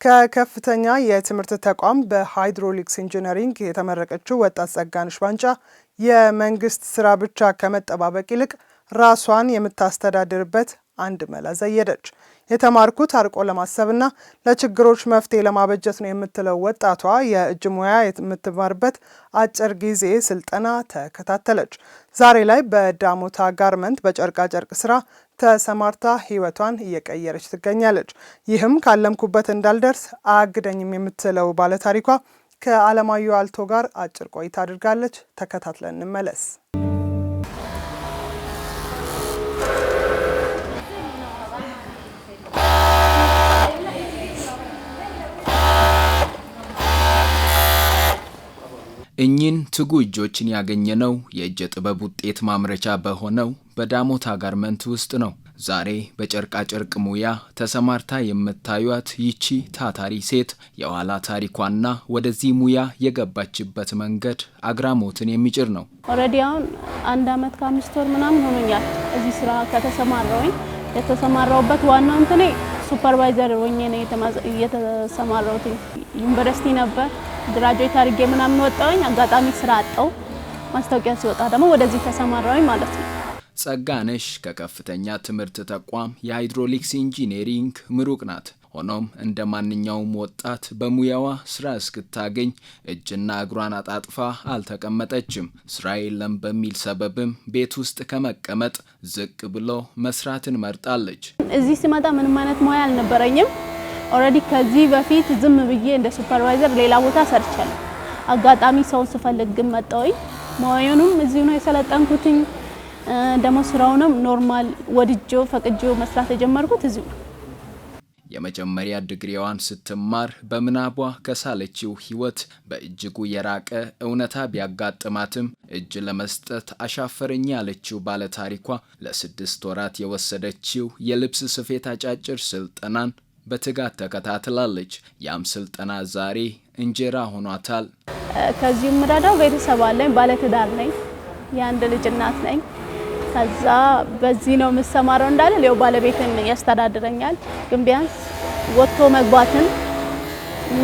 ከከፍተኛ የትምህርት ተቋም በሃይድሮሊክስ ኢንጂነሪንግ የተመረቀችው ወጣት ጸጋነሽ ባንጫ የመንግስት ስራ ብቻ ከመጠባበቅ ይልቅ ራሷን የምታስተዳድርበት አንድ መላ ዘየደች። የተማርኩት አርቆ ለማሰብና ለችግሮች መፍትሄ ለማበጀት ነው የምትለው ወጣቷ የእጅ ሙያ የምትማርበት አጭር ጊዜ ስልጠና ተከታተለች። ዛሬ ላይ በዳሞታ ጋርመንት በጨርቃ ጨርቅ ስራ ተሰማርታ ህይወቷን እየቀየረች ትገኛለች። ይህም ካለምኩበት እንዳልደርስ አያግደኝም የምትለው ባለታሪኳ ከአለማዩ አልቶ ጋር አጭር ቆይታ አድርጋለች። ተከታትለን እንመለስ። እኚህን ትጉ እጆችን ያገኘነው የእጅ ጥበብ ውጤት ማምረቻ በሆነው በዳሞታ ጋርመንት ውስጥ ነው። ዛሬ በጨርቃ ጨርቅ ሙያ ተሰማርታ የምታዩት ይቺ ታታሪ ሴት የኋላ ታሪኳና ወደዚህ ሙያ የገባችበት መንገድ አግራሞትን የሚጭር ነው። ኦሬዲ አሁን 1 አመት ከ5 ወር ምናምን ሆኖኛል እዚህ ስራ ከተሰማራሁኝ። የተሰማራሁበት ዋናው እንትኔ ሱፐርቫይዘር ሆኜ ነው የተሰማራሁት። ዩኒቨርሲቲ ነበር ግራጁዌት አድርጌ ምናምን ወጣሁኝ። አጋጣሚ ስራ አጣው። ማስታወቂያ ሲወጣ ደግሞ ወደዚህ ተሰማራሁኝ ማለት ነው። ጸጋነሽ ከከፍተኛ ትምህርት ተቋም የሃይድሮሊክስ ኢንጂነሪንግ ምሩቅ ናት። ሆኖም እንደ ማንኛውም ወጣት በሙያዋ ስራ እስክታገኝ እጅና እግሯን አጣጥፋ አልተቀመጠችም። ስራ የለም በሚል ሰበብም ቤት ውስጥ ከመቀመጥ ዝቅ ብሎ መስራትን መርጣለች። እዚህ ሲመጣ ምንም አይነት ሙያ አልነበረኝም። ኦሬዲ ከዚህ በፊት ዝም ብዬ እንደ ሱፐርቫይዘር ሌላ ቦታ ሰርቻለሁ። አጋጣሚ ሰውን ስፈልግ ግን መጣሁኝ። ሙያውንም እዚሁ ነው የሰለጠንኩትኝ። ደሞ ስራውንም ኖርማል ወድጄው ፈቅጄው መስራት የጀመርኩት እዚሁ ነው። የመጀመሪያ ዲግሪዋን ስትማር በምናቧ ከሳለችው ህይወት በእጅጉ የራቀ እውነታ ቢያጋጥማትም እጅ ለመስጠት አሻፈረኝ ያለችው ባለታሪኳ ለ6 ወራት የወሰደችው የልብስ ስፌት አጫጭር ስልጠናን በትጋት ተከታትላለች። ያም ስልጠና ዛሬ እንጀራ ሆኗታል። ከዚህ ምራዳው ቤተሰብ አለኝ፣ ባለትዳር ነኝ፣ የአንድ ልጅ እናት ነኝ። ከዛ በዚህ ነው መሰማራው እንዳለ ሌው ባለቤትን ያስተዳድረኛል። ግን ቢያንስ ወጥቶ መግባትን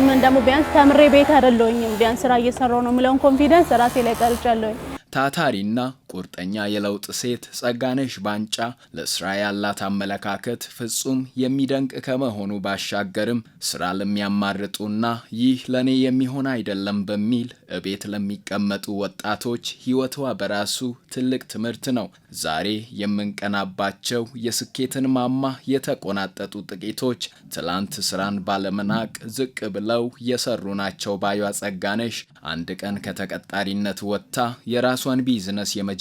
ምን ደሞ ቢያንስ ተምሬ ቤት አይደለሁኝም። ቢያንስ ስራ እየሰራው ነው ምለውን ኮንፊደንስ ራሴ ላይ ቀርጫለሁ። ታታሪና ቁርጠኛ የለውጥ ሴት ጸጋነሽ ባንጫ ለስራ ያላት አመለካከት ፍጹም የሚደንቅ ከመሆኑ ባሻገርም ስራ ለሚያማርጡና ይህ ለኔ የሚሆን አይደለም በሚል እቤት ለሚቀመጡ ወጣቶች ህይወቷ በራሱ ትልቅ ትምህርት ነው። ዛሬ የምንቀናባቸው የስኬትን ማማ የተቆናጠጡ ጥቂቶች ትላንት ስራን ባለመናቅ ዝቅ ብለው የሰሩ ናቸው ባዩ ጸጋነሽ አንድ ቀን ከተቀጣሪነት ወጥታ የራሷን ቢዝነስ የመጀመር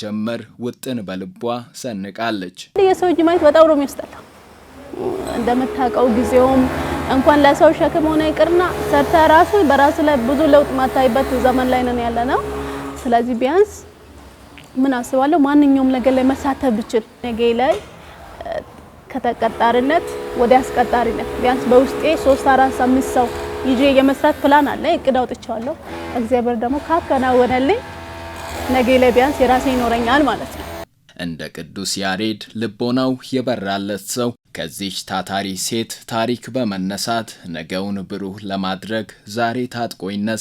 ውጥን በልቧ ሰንቃለች። የሰው እጅ ማየት በጣም ነው የሚያስጠላው። እንደምታውቀው ጊዜውም እንኳን ለሰው ሸክም ሆነ ይቅርና ሰርታ ራሱ በራስ ላይ ብዙ ለውጥ ማታይበት ዘመን ላይ ነን ያለነው። ስለዚህ ቢያንስ ምን አስባለሁ ማንኛውም ነገር ላይ መሳተፍ ብችል ነገ ላይ ከተቀጣሪነት ወደ አስቀጣሪነት ቢያንስ በውስጤ 3 4 5 ሰው ይዤ የመስራት ፕላን አለ። እቅድ አውጥቻለሁ። እግዚአብሔር ደግሞ ካከናወነልኝ ነገ ላይ ቢያንስ የራሴ ይኖረኛል ማለት ነው። እንደ ቅዱስ ያሬድ ልቦናው የበራለት ሰው ከዚህ ታታሪ ሴት ታሪክ በመነሳት ነገውን ብሩህ ለማድረግ ዛሬ ታጥቆ ይነሳ።